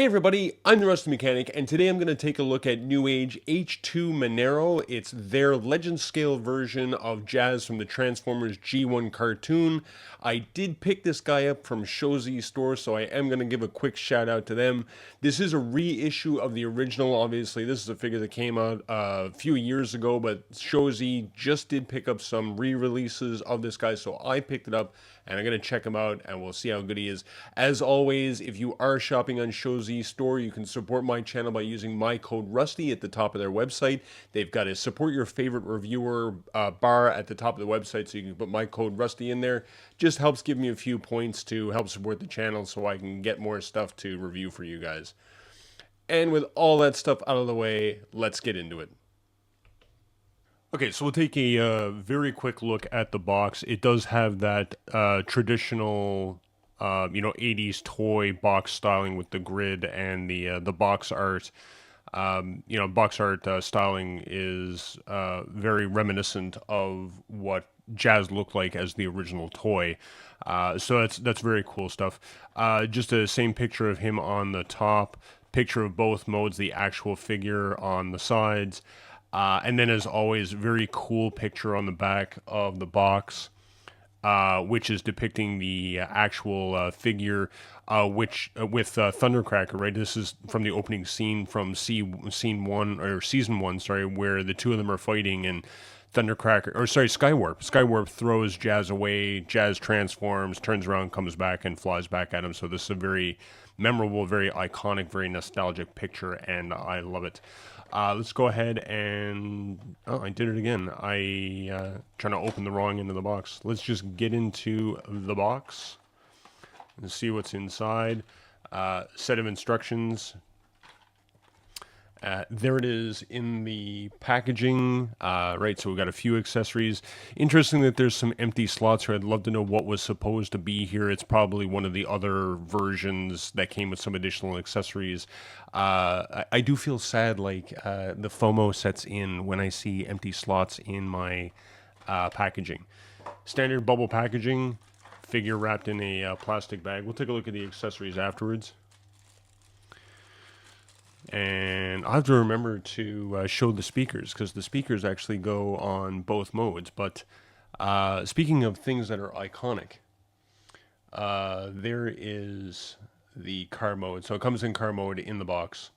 Hey everybody, I'm the Rusty Mechanic, and today I'm going to take a look at Newage H2 Manero. It's their legend scale version of Jazz from the Transformers G1 cartoon. I did pick this guy up from ShowZ Store, so I am going to give a quick shout out to them. This is a reissue of the original, obviously. This is a figure that came out a few years ago, but ShowZ just did pick up some re-releases of this guy, so I picked it up, and I'm going to check him out, and we'll see how good he is. As always, if you are shopping on ShowZ Store, you can support my channel by using my code Rusty at the top of their website. They've got a support your favorite reviewer bar at the top of the website, so you can put my code Rusty in there. Just helps give me a few points to help support the channel so I can get more stuff to review for you guys. And with all that stuff out of the way, let's get into it. Okay, so we'll take a very quick look at the box. It does have that traditional, 80s toy box styling with the grid and the box art. Box art styling is very reminiscent of what Jazz looked like as the original toy. So that's very cool stuff. Just a same picture of him on the top, picture of both modes, the actual figure on the sides. And then, as always, very cool picture on the back of the box, which is depicting the actual figure, which with Thundercracker. Right, this is from the opening scene from scene one or season one. Sorry, where the two of them are fighting and Skywarp throws Jazz away. Jazz transforms, turns around, comes back, and flies back at him. So this is a very memorable, very iconic, very nostalgic picture, and I love it. Let's go ahead and... Oh, I did it again. Trying to open the wrong end of the box. Let's just get into the box and see what's inside. Set of instructions. There it is in the packaging, right, so we've got a few accessories. Interesting that there's some empty slots here. I'd love to know what was supposed to be here. It's probably one of the other versions that came with some additional accessories. I do feel sad, like, the FOMO sets in when I see empty slots in my packaging. Standard bubble packaging, figure wrapped in a plastic bag. We'll take a look at the accessories afterwards. And I have to remember to show the speakers, because the speakers actually go on both modes. But speaking of things that are iconic, there is the car mode. So it comes in car mode in the box.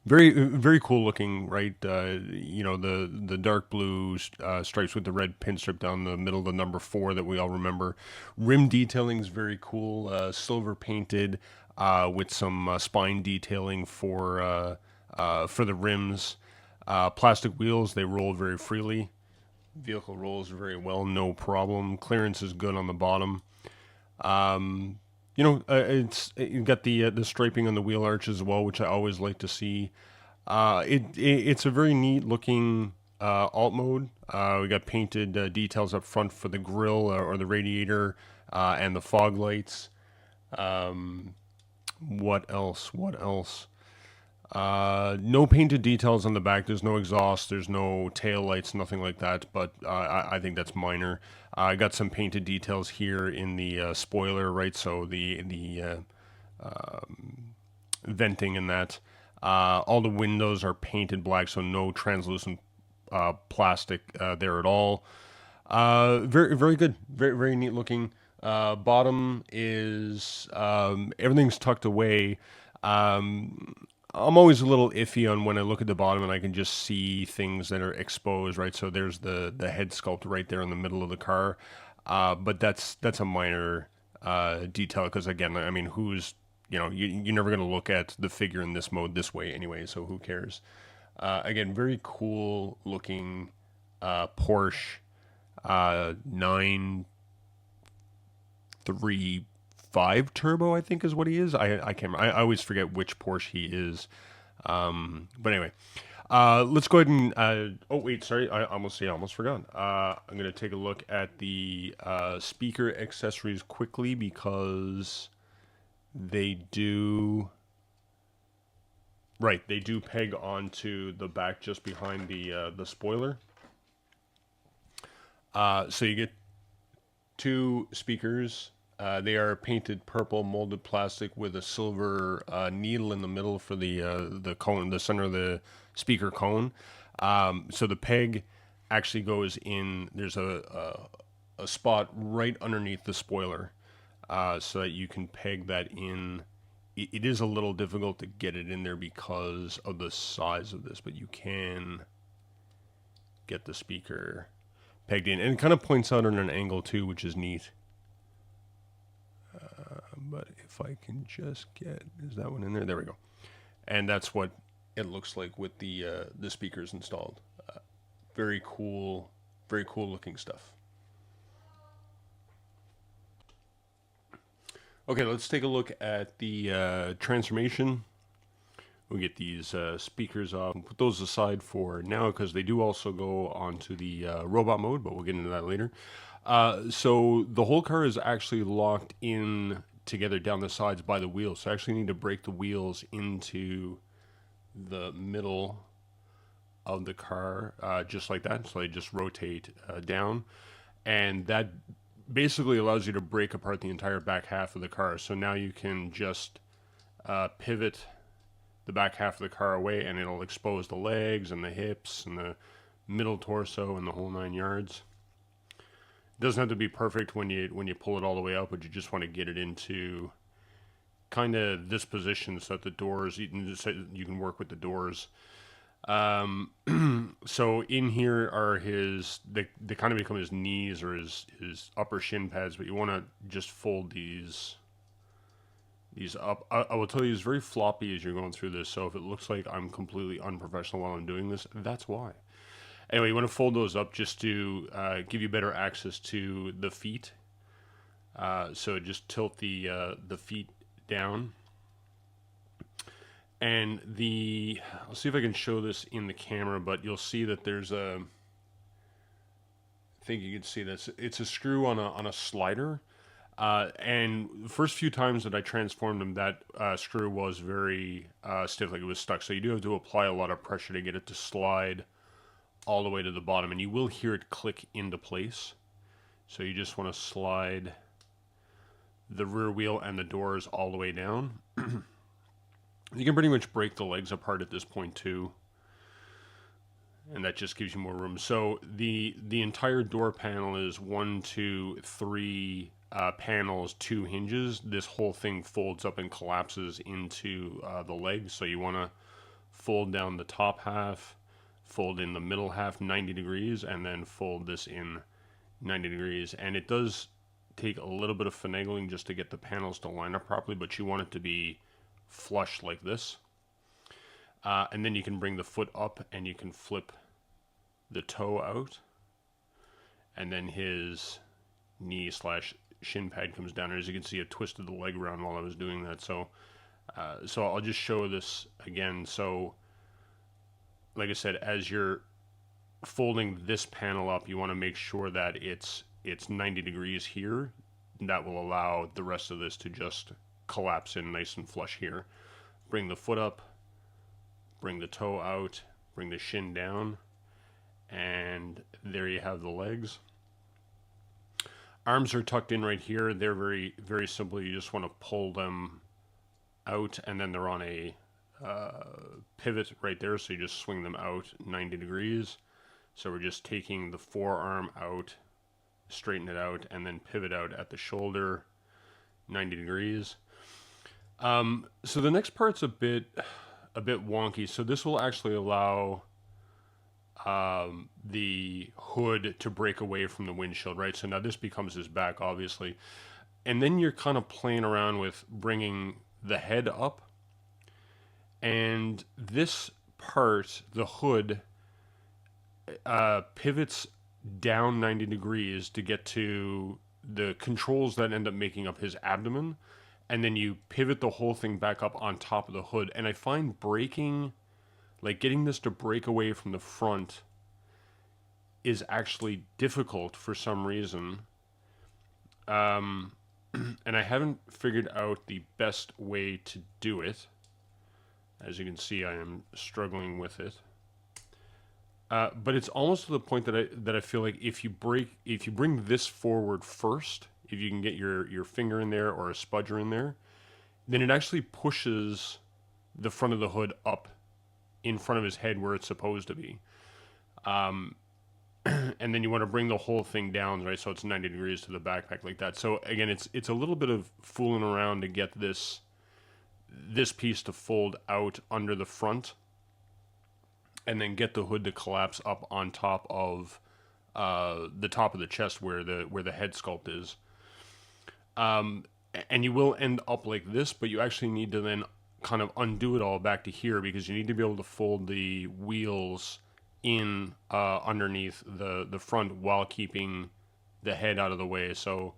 Very, very cool looking, right? The dark blue stripes with the red pinstripe down the middle of the number 4 that we all remember. Rim detailing is very cool. Silver painted with some spine detailing for the rims. Plastic wheels, they roll very freely. Vehicle rolls very well, no problem. Clearance is good on the bottom. It's you got the striping on the wheel arch as well, which I always like to see. It's a very neat looking alt mode. We got painted details up front for the grille or the radiator and the fog lights. What else? What else? No painted details on the back. There's no exhaust. There's no tail lights. Nothing like that. But I think that's minor. I got some painted details here in the spoiler, right? So the venting and that. All the windows are painted black, so no translucent plastic there at all. Very very good. Very very neat looking. Bottom is everything's tucked away. I'm always a little iffy on when I look at the bottom and I can just see things that are exposed, right? So there's the head sculpt right there in the middle of the car, but that's a minor detail because again, I mean, you're never gonna look at the figure in this mode this way anyway, so who cares? Again, very cool looking Porsche 935 turbo, I think is what he is. I can't remember. I always forget which Porsche he is. But anyway, let's go ahead and oh wait, sorry, I almost forgot. I'm gonna take a look at the speaker accessories quickly because they do peg onto the back just behind the spoiler. So you get two speakers They are painted purple molded plastic with a silver needle in the middle for the cone, the center of the speaker cone. So the peg actually goes in. There's a spot right underneath the spoiler, so that you can peg that in. It is a little difficult to get it in there because of the size of this, but you can get the speaker pegged in, and it kind of points out at an angle too, which is neat. But if I can just get, is that one in there? There we go. And that's what it looks like with the speakers installed. Very cool looking stuff. Okay, let's take a look at the transformation. We'll get these speakers off and put those aside for now because they do also go onto the robot mode, but we'll get into that later. So the whole car is actually locked in together down the sides by the wheels. So I actually need to break the wheels into the middle of the car, just like that. So they just rotate down, and that basically allows you to break apart the entire back half of the car. So now you can just pivot the back half of the car away, and it'll expose the legs and the hips and the middle torso and the whole 9 yards. It doesn't have to be perfect when you pull it all the way out, but you just want to get it into kind of this position so that the doors, you can work with the doors. So in here are they kind of become his knees or his upper shin pads, but you want to just fold these up. I will tell you, it's very floppy as you're going through this, so if it looks like I'm completely unprofessional while I'm doing this, that's why. Anyway, you want to fold those up just to give you better access to the feet. So just tilt the feet down. And I'll see if I can show this in the camera, but you'll see that there's I think you can see this. It's a screw on a slider. And the first few times that I transformed them, that screw was very stiff, like it was stuck. So you do have to apply a lot of pressure to get it to slide all the way to the bottom, and you will hear it click into place. So you just want to slide the rear wheel and the doors all the way down. You can pretty much break the legs apart at this point too, and that just gives you more room. So the entire door panel is 1, 2, 3 panels, 2 hinges. This whole thing folds up and collapses into the legs. So you want to fold down the top half, fold in the middle half 90 degrees, and then fold this in 90 degrees. And it does take a little bit of finagling just to get the panels to line up properly, but you want it to be flush like this. And then you can bring the foot up and you can flip the toe out, and then his knee / shin pad comes down. And as you can see, I twisted the leg around while I was doing that. So I'll just show this again. So like I said, as you're folding this panel up, you want to make sure that it's 90 degrees here. That will allow the rest of this to just collapse in nice and flush here. Bring the foot up, bring the toe out, bring the shin down, and there you have the legs. Arms are tucked in right here. They're very, very simple. You just want to pull them out, and then they're on a pivot right there, so you just swing them out 90 degrees. So we're just taking the forearm out, straighten it out, and then pivot out at the shoulder 90 degrees. So the next part's a bit wonky. So this will actually allow the hood to break away from the windshield, right? So now this becomes his back, obviously. And then you're kind of playing around with bringing the head up. And this part, the hood, pivots down 90 degrees to get to the controls that end up making up his abdomen. And then you pivot the whole thing back up on top of the hood. And I find breaking, like getting this to break away from the front, is actually difficult for some reason. And I haven't figured out the best way to do it. As you can see, I am struggling with it. But it's almost to the point that I feel like if you bring this forward first, if you can get your finger in there or a spudger in there, then it actually pushes the front of the hood up in front of his head where it's supposed to be. And then you want to bring the whole thing down, right? So it's 90 degrees to the backpack like that. So again, it's a little bit of fooling around to get this piece to fold out under the front, and then get the hood to collapse up on top of the top of the chest where the head sculpt is. And you will end up like this, but you actually need to then kind of undo it all back to here, because you need to be able to fold the wheels in underneath the front while keeping the head out of the way. So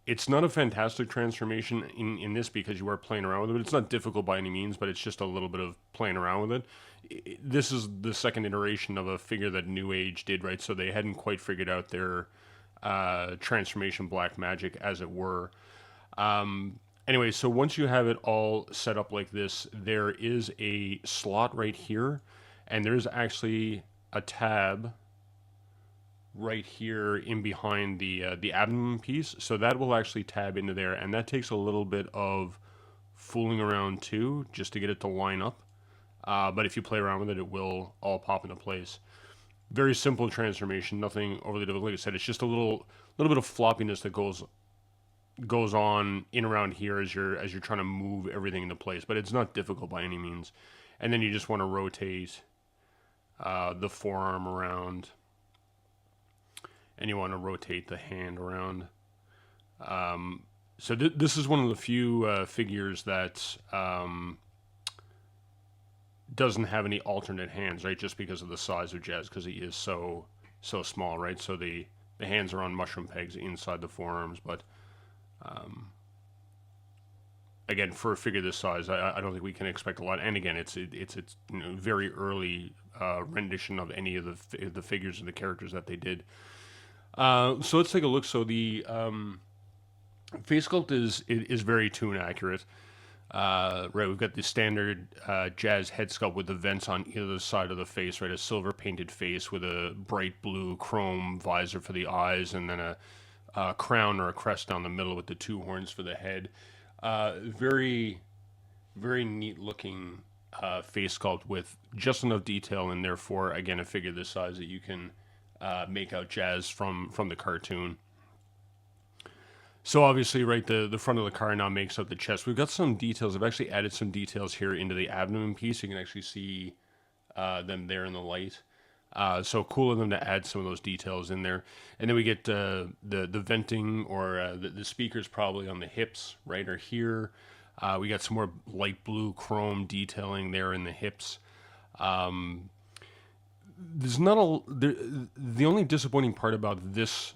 it's not a fantastic transformation in this, because you are playing around with it. It's not difficult by any means, but it's just a little bit of playing around with it. This is the second iteration of a figure that Newage did, right? So they hadn't quite figured out their transformation black magic, as it were. Anyway, so once you have it all set up like this, there is a slot right here, and there's actually a tab right here in behind the abdomen piece. So that will actually tab into there, and that takes a little bit of fooling around too, just to get it to line up. But if you play around with it, it will all pop into place. Very simple transformation, nothing overly difficult. Like I said, it's just a little bit of floppiness that goes on in around here as you're trying to move everything into place, but it's not difficult by any means. And then you just want to rotate the forearm around, and you want to rotate the hand around. So this is one of the few figures that doesn't have any alternate hands, right? Just because of the size of Jazz, because he is so small, right? So the hands are on mushroom pegs inside the forearms, but again, for a figure this size, I don't think we can expect a lot. And again, it's very early rendition of any of the figures and the characters that they did. So let's take a look. So the face sculpt is very toon accurate. Right, we've got the standard Jazz head sculpt with the vents on either side of the face, right? A silver painted face with a bright blue chrome visor for the eyes, and then a crown or a crest down the middle with the two horns for the head. Very, very neat looking face sculpt with just enough detail in there for, again, a figure this size that you can make out Jazz from the cartoon. So obviously, right, the front of the car now makes up the chest. We've got some details. I've actually added some details here into the abdomen piece. You can actually see them there in the light. So cool of them to add some of those details in there. And then we get the venting, or the speakers probably on the hips, right, are here. We got some more light blue chrome detailing there in the hips. There's not the only disappointing part about this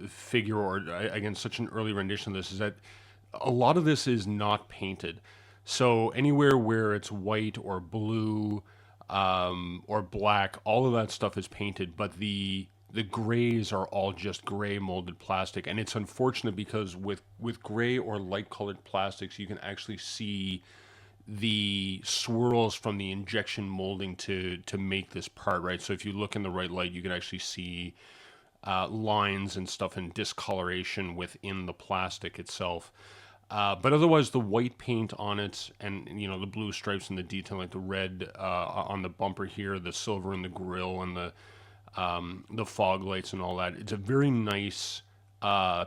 figure, or again, such an early rendition of this, is that a lot of this is not painted. So anywhere where it's white or blue or black, all of that stuff is painted, but the grays are all just gray molded plastic. And it's unfortunate, because with gray or light colored plastics, you can actually see the swirls from the injection molding to make this part, right? So if you look in the right light, you can actually see lines and stuff and discoloration within the plastic itself. But otherwise, the white paint on it, and the blue stripes and the detail, like the red on the bumper here, the silver in the grill, and the fog lights and all that. It's a very nice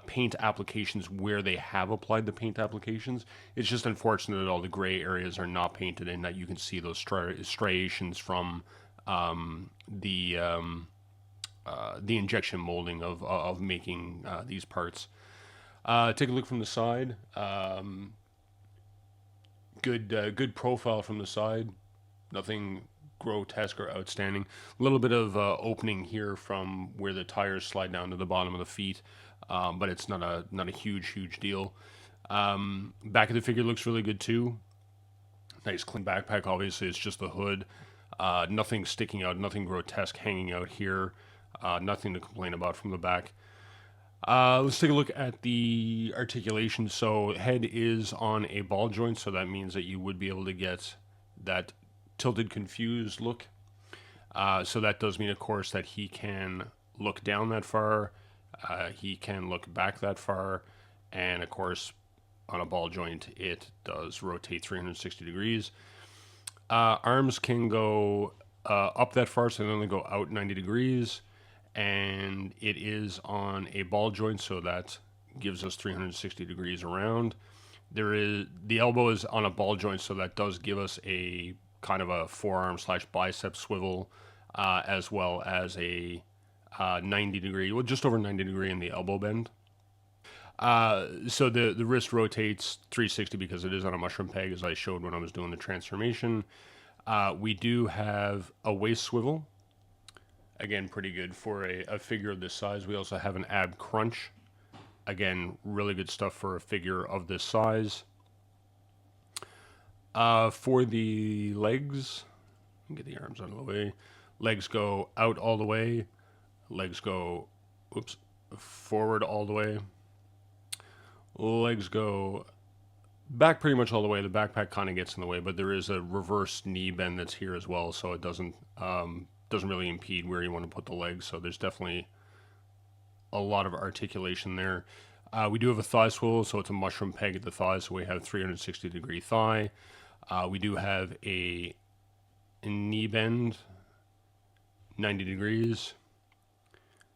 paint applications where they have applied the paint applications. It's just unfortunate that all the gray areas are not painted, and that you can see those striations from the injection molding of making these parts. Take a look from the side. Good profile from the side. Nothing grotesque or outstanding. A little bit of opening here from where the tires slide down to the bottom of the feet, but it's not a huge deal. Back of the figure looks really good too. Nice clean backpack. Obviously, it's just the hood. Nothing sticking out. Nothing grotesque hanging out here. Nothing to complain about from the back. Let's take a look at the articulation. So head is on a ball joint, so that means that you would be able to get that tilted, confused look. So that does mean, of course, that he can look down that far. He can look back that far, and of course, on a ball joint, it does rotate 360 degrees. Arms can go up that far, so they only go out 90 degrees, and it is on a ball joint, so that gives us 360 degrees around. There is the elbow is on a ball joint, so that does give us a kind of a forearm slash bicep swivel, as well as a 90 degree, well, just over 90 degree in the elbow bend. So the wrist rotates 360 because it is on a mushroom peg, as I showed when I was doing the transformation. We do have a waist swivel. Again, pretty good for a figure of this size. We also have an ab crunch. Again, really good stuff for a figure of this size. For the legs, get the arms out of the way. Legs go out all the way. Legs go, oops, forward all the way. Legs go back pretty much all the way. The backpack kind of gets in the way, but there is a reverse knee bend that's here as well, so it doesn't really impede where you want to put the legs. So there's definitely a lot of articulation there. We do have a thigh swivel, so it's a mushroom peg at the thigh, so we have 360 degree thigh. We do have a knee bend, 90 degrees.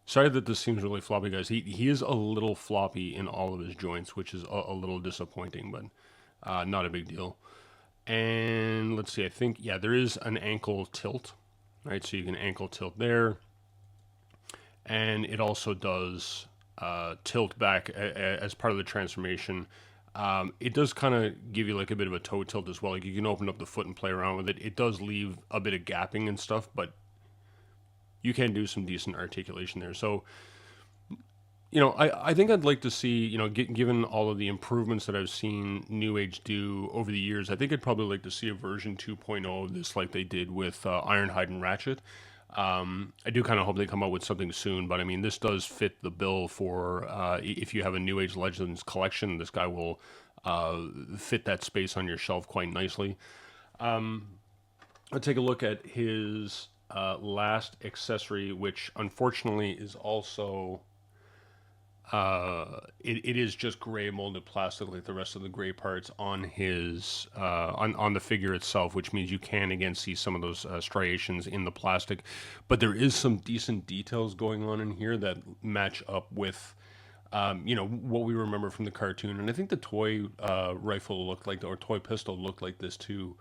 Sorry that this seems really floppy, guys. He is a little floppy in all of his joints, which is a little disappointing, but not a big deal. And let's see, I think, yeah, there is an ankle tilt, right? So you can ankle tilt there. And it also does tilt back as part of the transformation. It does kind of give you like a bit of a toe tilt as well. Like you can open up the foot and play around with it. It does leave a bit of gapping and stuff, but you can do some decent articulation there. So, I think I'd like to see, given all of the improvements that I've seen Newage do over the years, I think I'd probably like to see a version 2.0 of this like they did with Ironhide and Ratchet. I do kind of hope they come out with something soon, but I mean, this does fit the bill for if you have a New Age Legends collection, this guy will fit that space on your shelf quite nicely. I'll take a look at his last accessory, which unfortunately is also it is just gray molded plastic like the rest of the gray parts on his on the figure itself, which means you can again see some of those striations in the plastic, but there is some decent details going on in here that match up with what we remember from the cartoon. And I think the toy rifle looked like, or toy pistol looked like this too.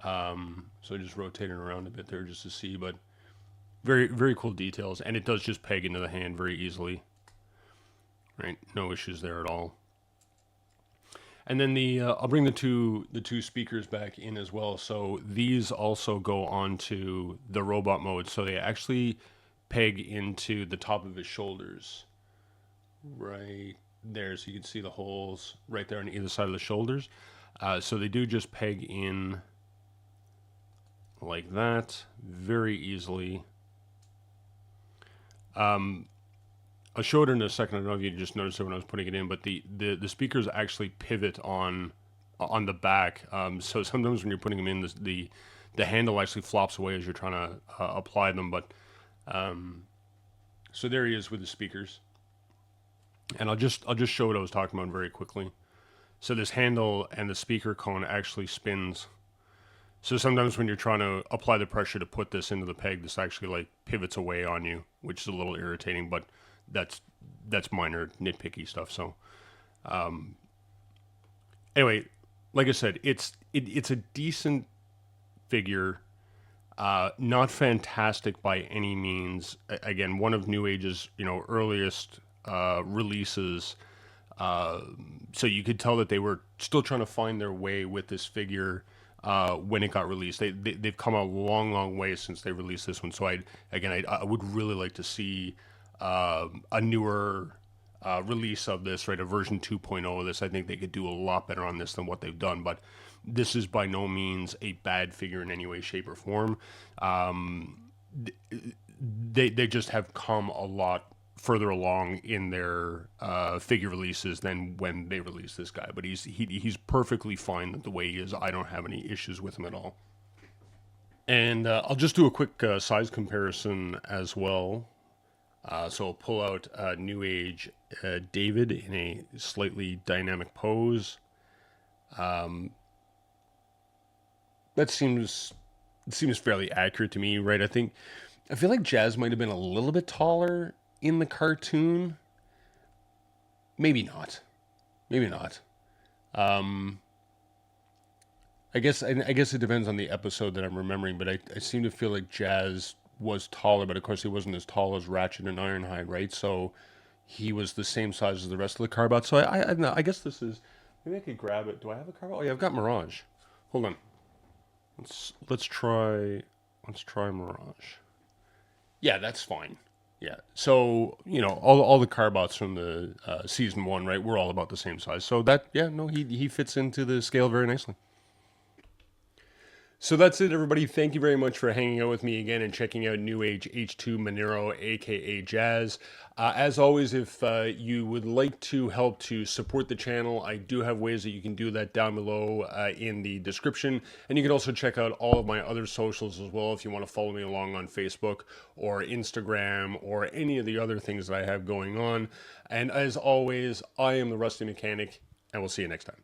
So just rotating around a bit there just to see, but very, very cool details. And it does just peg into the hand very easily. Right, no issues there at all. And then I'll bring the two speakers back in as well. So these also go onto the robot mode. So they actually peg into the top of his shoulders, right there. So you can see the holes right there on either side of the shoulders. So they do just peg in like that very easily. I'll show it in a second. I don't know if you just noticed it when I was putting it in, but the speakers actually pivot on the back. So sometimes when you're putting them in, the handle actually flops away as you're trying to apply them. But so there he is with the speakers, and I'll just show what I was talking about very quickly. So this handle and the speaker cone actually spins. So sometimes when you're trying to apply the pressure to put this into the peg, this actually like pivots away on you, which is a little irritating, but that's minor nitpicky stuff. So anyway, like I said, it's a decent figure, not fantastic by any means. Again, one of New Age's earliest releases. So you could tell that they were still trying to find their way with this figure when it got released. They've come a long way since they released this one. So I would really like to see a newer release of this, right? A version 2.0 of this. I think they could do a lot better on this than what they've done. But this is by no means a bad figure in any way, shape, or form. They just have come a lot further along in their figure releases than when they released this guy. But he's perfectly fine the way he is. I don't have any issues with him at all. And I'll just do a quick size comparison as well. So I'll pull out Newage David in a slightly dynamic pose. That seems fairly accurate to me, right? I feel like Jazz might have been a little bit taller in the cartoon. Maybe not. Maybe not. I guess it depends on the episode that I'm remembering, but I seem to feel like Jazz was taller, but of course he wasn't as tall as Ratchet and Ironhide, right? So he was the same size as the rest of the Carbots. So I don't know. I guess this is, maybe I could grab it. Do I have a Carbot? Oh yeah, I've got Mirage. Hold on. Let's try Mirage. Yeah, that's fine. Yeah. So, all the Carbots from the season 1, right? We're all about the same size. So that, yeah, no, he fits into the scale very nicely. So that's it, everybody. Thank you very much for hanging out with me again and checking out Newage H2 Manero, aka Jazz. As always, if you would like to help to support the channel, I do have ways that you can do that down below in the description. And you can also check out all of my other socials as well if you want to follow me along on Facebook or Instagram or any of the other things that I have going on. And as always, I am the Rusty Mechanic, and we'll see you next time.